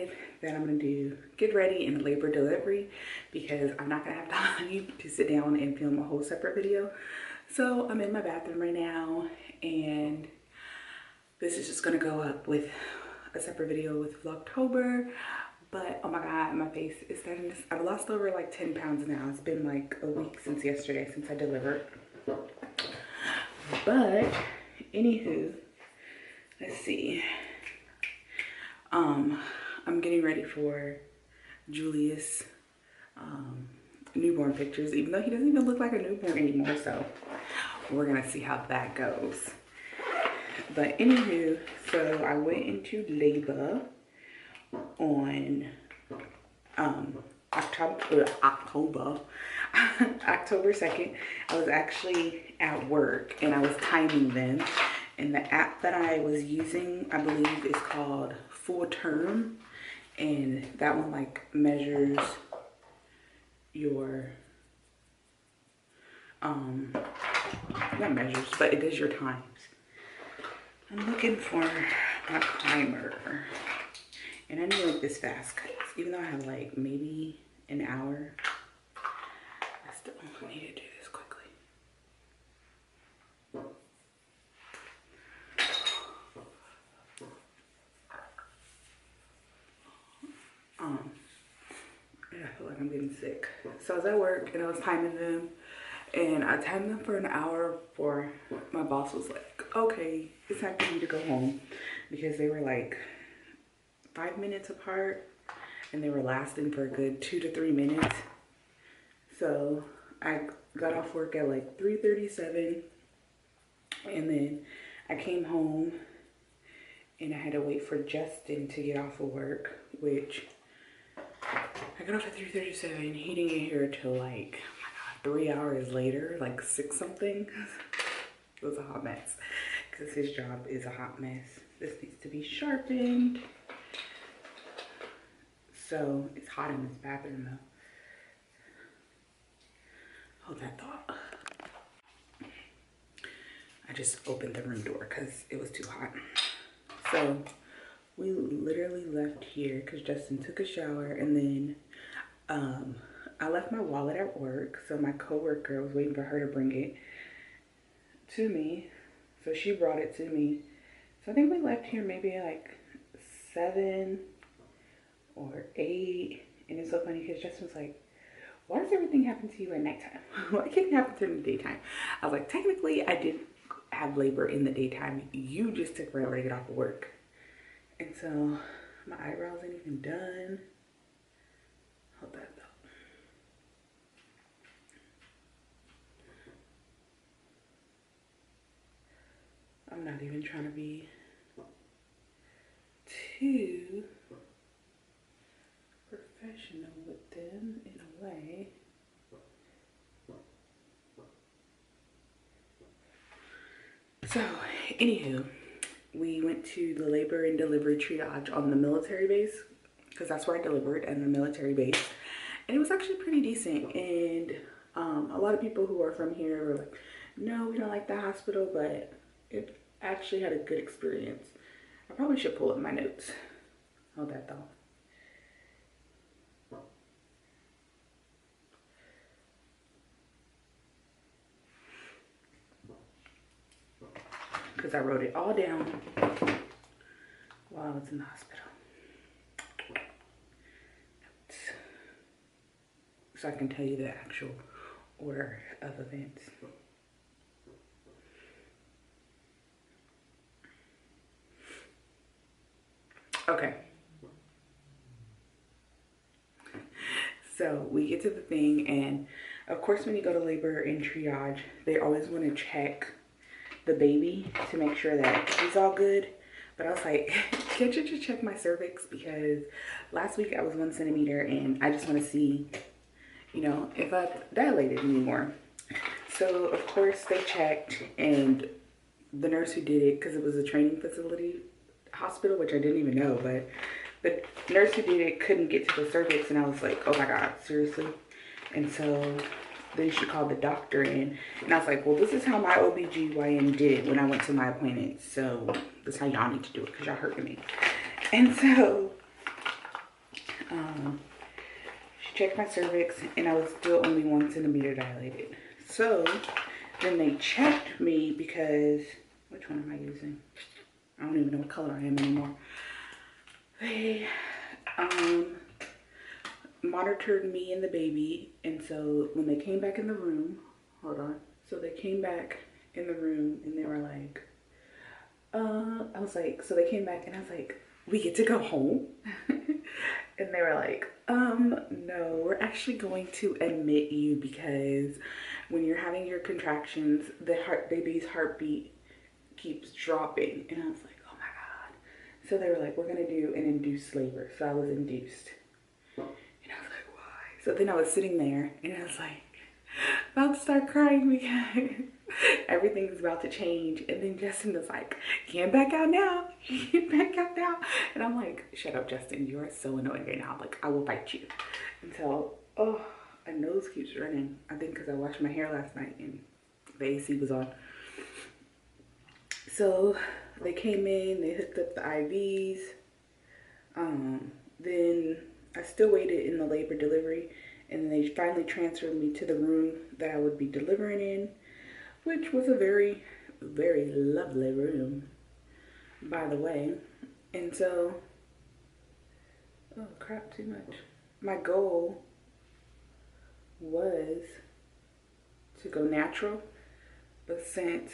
decided that I'm gonna get ready and labor delivery because I'm not gonna have time to sit down and film a whole separate video. So I'm in my bathroom right now, and this is just gonna go up with a separate video with Vlogtober. But oh my god, my face is starting to, I've lost over like 10 pounds now. It's been like a week since yesterday since I delivered. But anywho, let's see. I'm getting ready for Julius newborn pictures, even though he doesn't even look like a newborn anymore, so we're gonna see how that goes. But anywho, so I went into labor on October 2nd. I was actually at work and I was timing them, and the app that I was using, I believe, is called Full Term, and that one like measures your not measures, but it does your times. I'm looking for my timer, and I need like this fast cut, even though I have like maybe an hour. I still need to do this quickly. Yeah, I feel like I'm getting sick. So I was at work and I was timing them, and I timed them for an hour before my boss was like, okay, it's time for you to go home, because they were like 5 minutes apart and they were lasting for a good 2 to 3 minutes. So I got off work at like 3:37, and then I came home and I had to wait for Justin to get off of work, which I got off at 3:37. He didn't get here till like, oh my god, 3 hours later, like 6 something. It was a hot mess because his job is a hot mess. This needs to be sharpened. So it's hot in this bathroom though. Hold that thought. I just opened the room door because it was too hot. So we literally left here because Justin took a shower, and then I left my wallet at work. So my coworker was waiting for her to bring it to me. So she brought it to me. So I think we left here maybe like 7 or 8. And it's so funny because Justin was like, why does everything happen to you at nighttime? Why can't it happen to you in the daytime? I was like, technically I did have labor in the daytime. You just took forever to get off of work. And so my eyebrows ain't even done. Hold that though. I'm not even trying to be too professional with them in a way. So, anywho, we went to the labor and delivery triage on the military base, because that's where I delivered, at the military base. And it was actually pretty decent. And a lot of people who are from here were like, no, we don't like the hospital, but it actually had a good experience. I probably should pull up my notes. Hold that though. Because I wrote it all down while I was in the hospital. Notes. So I can tell you the actual order of events. Okay. So we get to the thing, and of course when you go to labor and triage, they always want to check the baby to make sure that he's all good. But I was like, can't you just check my cervix? Because last week I was 1 centimeter, and I just want to see, you know, if I've dilated anymore. So of course they checked, and the nurse who did it, because it was a training facility hospital, which I didn't even know, but the nurse who did it couldn't get to the cervix, and I was like, oh my god, seriously? And so then she called the doctor in, and I was like, well, this is how my OBGYN did it when I went to my appointment, so this is how y'all need to do it, because y'all hurting me. And so She checked my cervix and I was still only 1 centimeter dilated. So then they checked me because, which one am I using? I don't even know what color I am anymore. They monitored me and the baby, and so when they came back in the room, hold on. So they came back in the room and they were like, I was like, so they came back and I was like, we get to go home? And they were like, no, we're actually going to admit you because when you're having your contractions, the baby's heartbeat keeps dropping. And I was like, oh my God. So they were like, we're gonna do an induced labor. So I was induced. And I was like, why? So then I was sitting there and I was like, about to start crying because everything's about to change. And then Justin was like, can't back out now. Can't back out now. And I'm like, shut up, Justin. You are so annoying right now. Like, I will fight you. And so, oh, my nose keeps running. I think because I washed my hair last night and the AC was on. So they came in, they hooked up the IVs. Then I still waited in the labor delivery. And then they finally transferred me to the room that I would be delivering in, which was a very, very lovely room, by the way. And so, oh crap, too much. My goal was to go natural, but since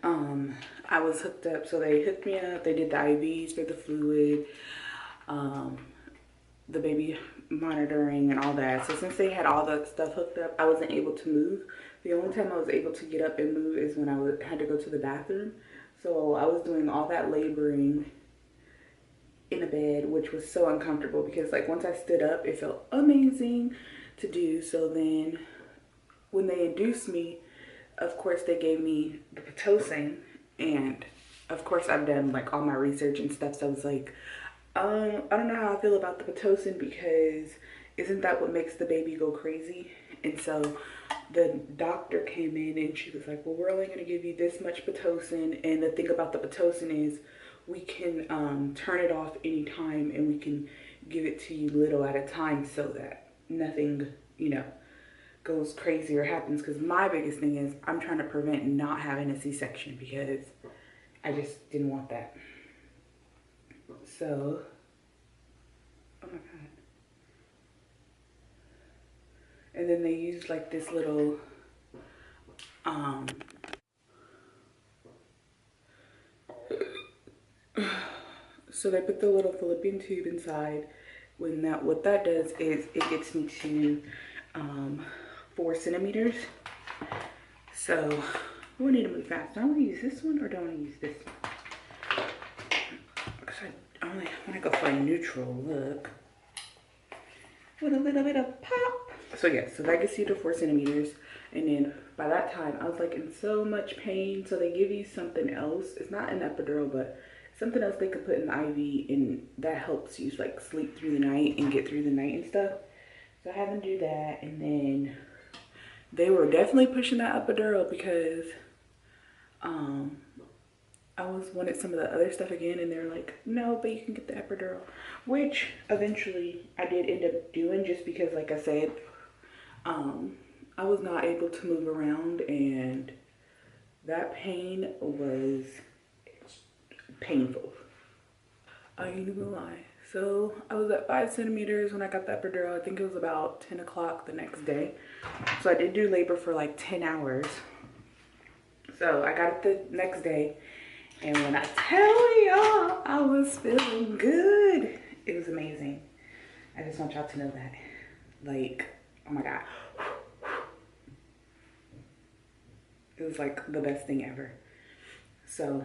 I was hooked up, so they hooked me up, they did the IVs for the fluid, the baby monitoring and all that. So since they had all that stuff hooked up, I wasn't able to move. The only time I was able to get up and move is when I had to go to the bathroom. So I was doing all that laboring in a bed, which was so uncomfortable because like once I stood up, it felt amazing to do. So then when they induced me, of course they gave me the Pitocin, and of course I've done like all my research and stuff. So I was like, I don't know how I feel about the Pitocin because isn't that what makes the baby go crazy? And so the doctor came in and she was like, well, we're only going to give you this much Pitocin. And the thing about the Pitocin is we can turn it off anytime and we can give it to you little at a time so that nothing, you know, goes crazy or happens. Because my biggest thing is I'm trying to prevent not having a C-section because I just didn't want that. So, oh my God. And then they used like this little, so they put the little fallopian tube inside. What that does is it gets me to 4 centimeters. So, we need to move fast. Do I want to use this one or do I want to use this one? I only want to go for a neutral look with a little bit of pop. So yeah, so that gets you to 4 centimeters. And then by that time, I was like in so much pain. So they give you something else. It's not an epidural, but something else they could put in the IV, and that helps you like sleep through the night and get through the night and stuff. So I had them do that, and then they were definitely pushing that epidural because I wanted some of the other stuff again, and they're like, no, but you can get the epidural, which eventually I did end up doing just because, like I said, I was not able to move around, and that pain was painful. I ain't even gonna lie. So I was at 5 centimeters when I got the epidural. I think it was about 10 o'clock the next day. So I did do labor for like 10 hours. So I got it the next day. And when I tell y'all, I was feeling good. It was amazing. I just want y'all to know that. Like, oh my God. It was like the best thing ever. So,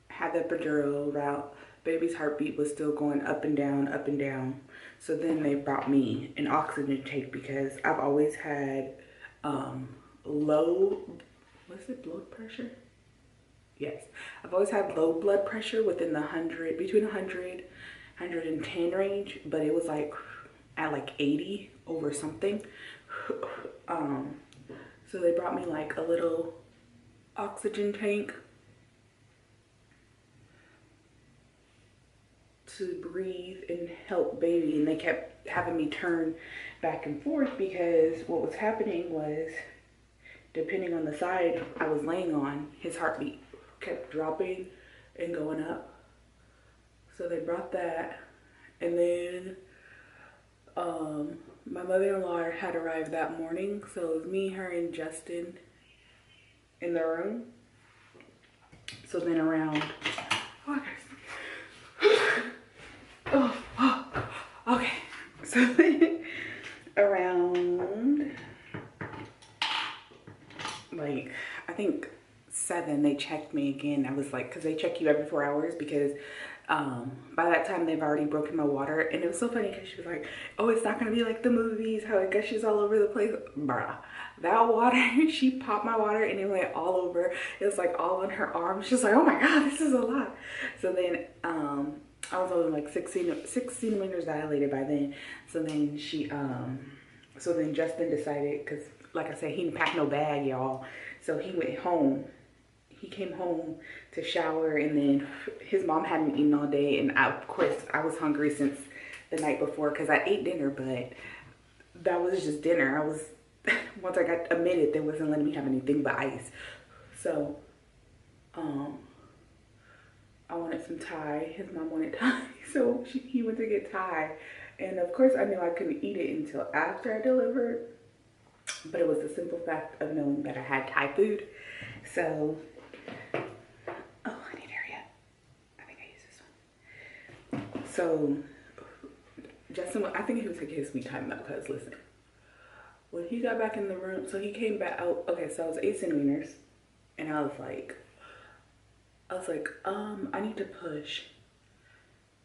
had the epidural route. Baby's heartbeat was still going up and down, up and down. So then they brought me an oxygen tank because I've always had low, what's it, blood pressure? Yes, I've always had low blood pressure within the 100, between 100, 110 range, but it was like at like 80 over something. So they brought me like a little oxygen tank, to breathe and help baby, and they kept having me turn back and forth because what was happening was, depending on the side I was laying on, his heartbeat kept dropping and going up. So they brought that, and then my mother-in-law had arrived that morning, so it was me, her, and Justin in the room. So then around, okay, so then around, like, I think 7, they checked me again. I was like, because they check you every 4 hours, because by that time they've already broken my water. And it was so funny because she was like, oh, it's not gonna be like the movies, how it gushes all over the place. Bruh, that water, she popped my water and it went all over. It was like all on her arm. She was like, oh my god, this is a lot. So then I was only like 6 centimeters dilated by then. So then so then Justin decided, because like I said, he didn't pack no bag, y'all. So he went home. He came home to shower, and then his mom hadn't eaten all day, and of course I was hungry since the night before because I ate dinner, but that was just dinner. I was, once I got a minute, they wasn't letting me have anything but ice. So I wanted some Thai. His mom wanted Thai, so he went to get Thai, and of course I knew I couldn't eat it until after I delivered, but it was the simple fact of knowing that I had Thai food. So so Justin, I think he was taking his sweet time though, because listen, when he got back in the room, so he came back out. Okay, so I was 8 centimeters, and I was like, I need to push.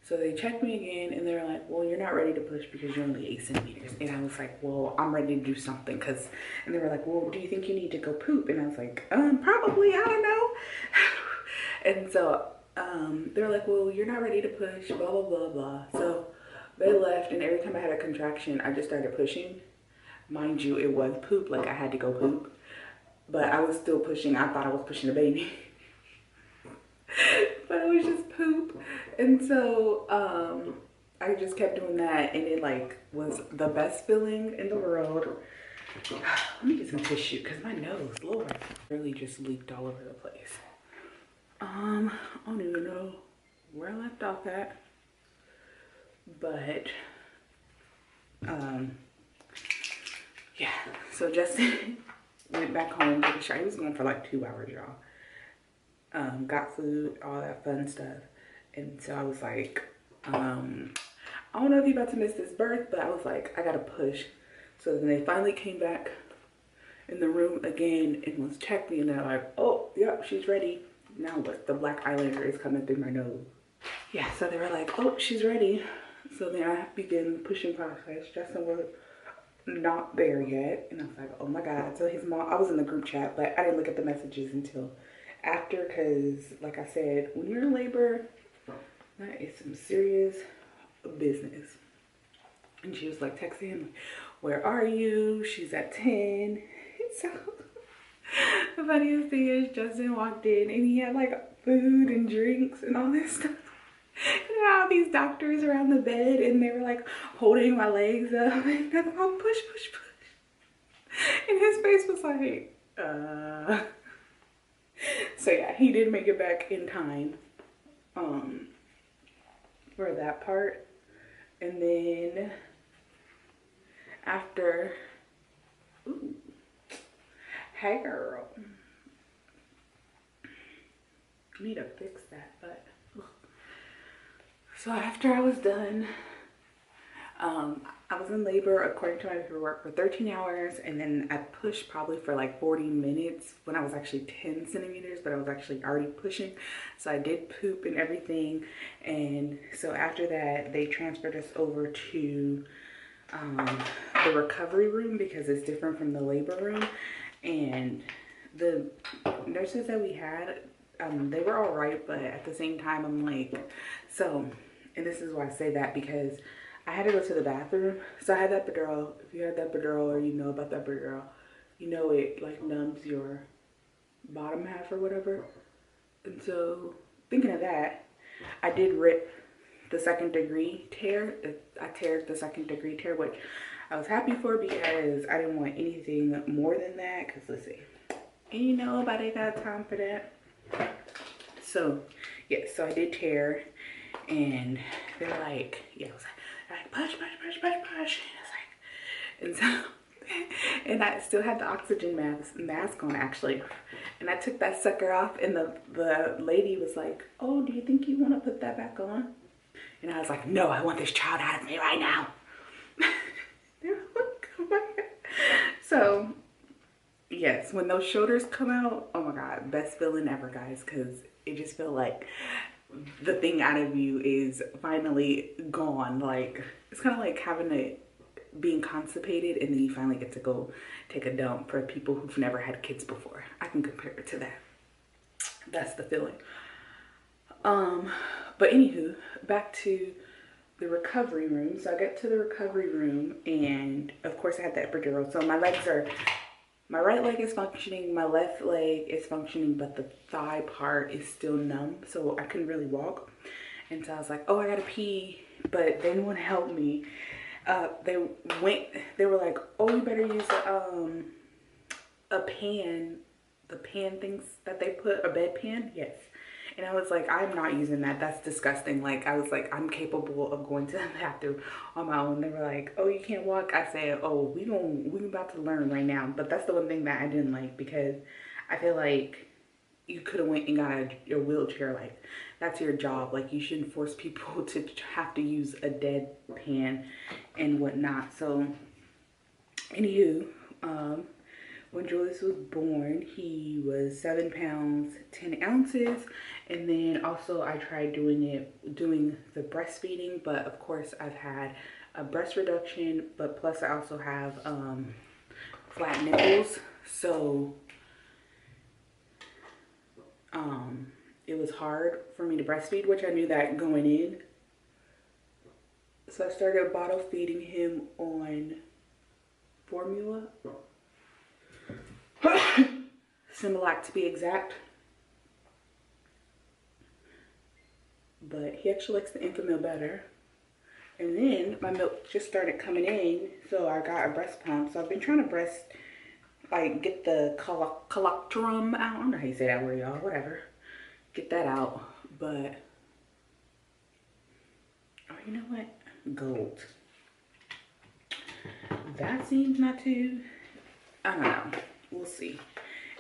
So they checked me again, and they're like, well, you're not ready to push because you're only 8 centimeters. And I was like, well, I'm ready to do something, and they were like, well, do you think you need to go poop? And I was like, probably, I don't know. And so they're like, well, you're not ready to push, blah, blah, blah, blah. So they left, and every time I had a contraction, I just started pushing. Mind you, it was poop, like I had to go poop. But I was still pushing. I thought I was pushing a baby. But it was just poop. And so I just kept doing that, and it like was the best feeling in the world. Let me get some tissue, because my nose, Lord, really just leaked all over the place. I don't even know where I left off at, but yeah, so Justin went back home, took a shower. He was gone for like 2 hours, y'all. Got food, all that fun stuff. And so I was like, I don't know if you're about to miss this birth, but I was like, I gotta push. So then they finally came back in the room again and was checking me, and they're like, oh, yep, she's ready. Now what? The black eyeliner is coming through my nose. Yeah, so they were like, oh, she's ready. So then I began pushing process. Justin was not there yet. And I was like, oh my God. So his mom, I was in the group chat, but I didn't look at the messages until after, because like I said, when you're in labor, that is some serious business. And she was like texting him, where are you? She's at 10. So the funniest thing is Justin walked in and he had like food and drinks and all this stuff. And all these doctors around the bed, and they were like holding my legs up and I'm like, oh, push, push, push. And his face was like, So yeah, he did make it back in time for that part. And then after, ooh, hey girl, need to fix that, but so after I was done, I was in labor according to my paperwork for 13 hours, and then I pushed probably for like 40 minutes when I was actually 10 centimeters, but I was actually already pushing. So I did poop and everything, and so after that they transferred us over to the recovery room because it's different from the labor room. And the nurses that we had, they were all right, but at the same time I'm like, so, and this is why I say that, because I had to go to the bathroom. So I had that epidural. If you had that epidural, or you know about that epidural, you know it like numbs your bottom half or whatever. And so thinking of that, I did rip the second degree tear. I teared the second degree tear, which I was happy for because I didn't want anything more than that. Because let's see, ain't nobody got time for that. So yeah, so I did tear, and they were like, yeah, I was like push, push, push, push, push. And it's like, and so, and I still had the oxygen mask on actually. And I took that sucker off, and the lady was like, oh, do you think you want to put that back on? And I was like, no, I want this child out of me right now. So yes, when those shoulders come out, oh my God, best feeling ever, guys, because it just feel like the thing out of you is finally gone. Like, it's kind of like being constipated and then you finally get to go take a dump, for people who've never had kids before. I can compare it to that. That's the feeling. But anywho, back to the recovery room. So I get to the recovery room, and of course I had the epidural. So my right leg is functioning, my left leg is functioning, but the thigh part is still numb, so I couldn't really walk. And so I was like, oh, I gotta pee, but they didn't want to help me. They were like, oh, you better use a pan, the pan things that they put, a bedpan. Yes. And I was like, I'm not using that. That's disgusting. Like, I was like, I'm capable of going to the bathroom on my own. They were like, oh, you can't walk? I said, oh, we about to learn right now. But that's the one thing that I didn't like, because I feel like you could have went and got a wheelchair. Like, that's your job. Like, you shouldn't force people to have to use a dead pan and whatnot. So, anywho, when Julius was born, he was 7 pounds, 10 ounces. And then also I tried doing the breastfeeding, but of course I've had a breast reduction, but plus I also have flat nipples. So it was hard for me to breastfeed, which I knew that going in. So I started bottle feeding him on formula. Similac to be exact. But he actually likes the Infamil better. And then my milk just started coming in, so I got a breast pump. So I've been trying to like get the colostrum out. I don't know how you say that word, y'all. Whatever. Get that out. But, oh, you know what? Gold. That seems not to, I don't know. We'll see.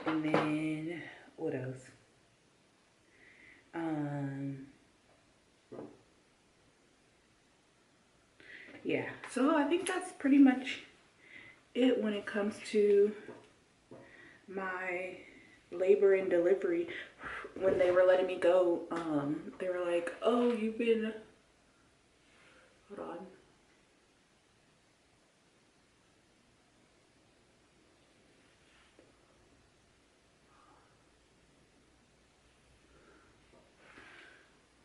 And then, what else? Yeah, so I think that's pretty much it when it comes to my labor and delivery. When they were letting me go, they were like, oh, you've been, hold on.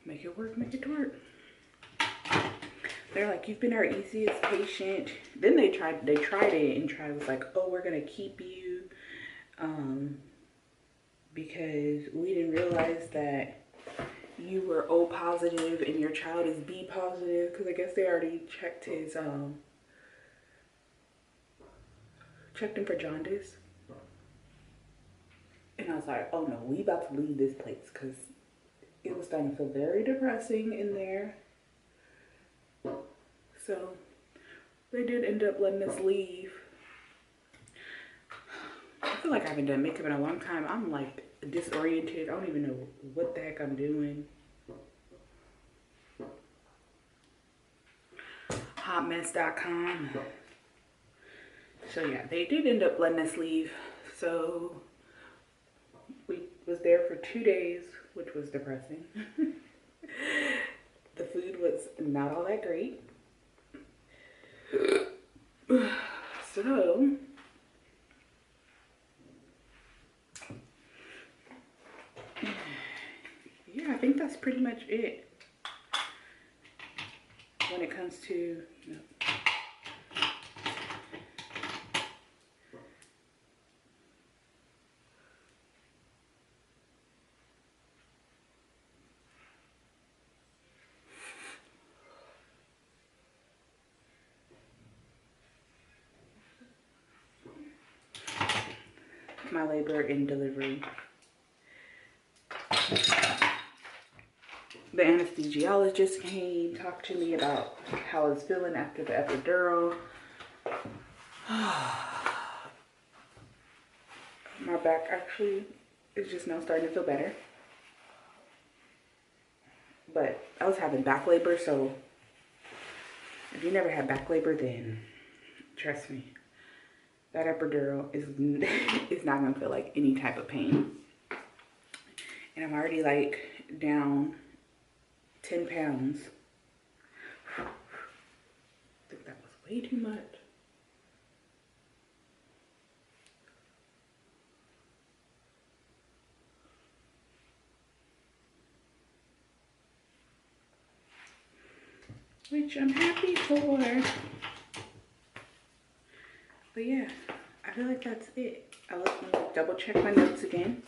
Make it work, make it work. They're like, you've been our easiest patient. Then they tried it, and was like, oh, we're gonna keep you because we didn't realize that you were O positive and your child is B positive, because I guess they already checked his checked him for jaundice. And I was like, oh no, we about to leave this place, because it was starting to feel very depressing in there. So they did end up letting us leave. I feel like I haven't done makeup in a long time. I'm like disoriented. I don't even know what the heck I'm doing. Hotmess.com. So yeah, they did end up letting us leave. So we was there for 2 days, which was depressing. The food was not all that great. So yeah, I think that's pretty much it when it comes to, you know, my labor and delivery. The anesthesiologist came, talked to me about how I was feeling after the epidural. My back actually is just now starting to feel better. But I was having back labor, so if you never had back labor, then trust me, that epidural is not gonna feel like any type of pain. And I'm already like down 10 pounds. I think that was way too much. Which I'm happy for. But yeah, I feel like that's it. I'll double check my notes again.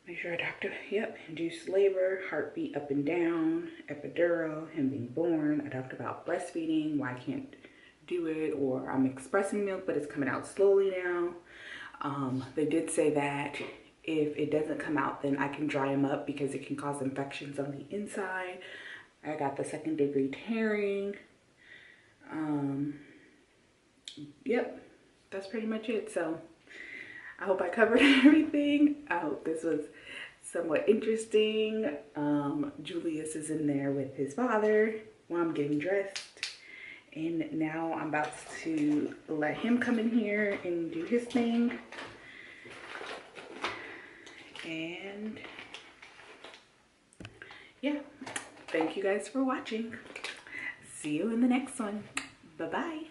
Make sure I talked to, yep, induced labor, heartbeat up and down, epidural, him being born. I talked about breastfeeding, why I can't do it, or I'm expressing milk, but it's coming out slowly now. They did say that if it doesn't come out, then I can dry them up because it can cause infections on the inside. I got the 2nd degree tearing. Yep, that's pretty much it. So I hope I covered everything. I hope this was somewhat interesting. Julius is in there with his father while I'm getting dressed. And now I'm about to let him come in here and do his thing. And yeah, thank you guys for watching. See you in the next one. Bye-bye.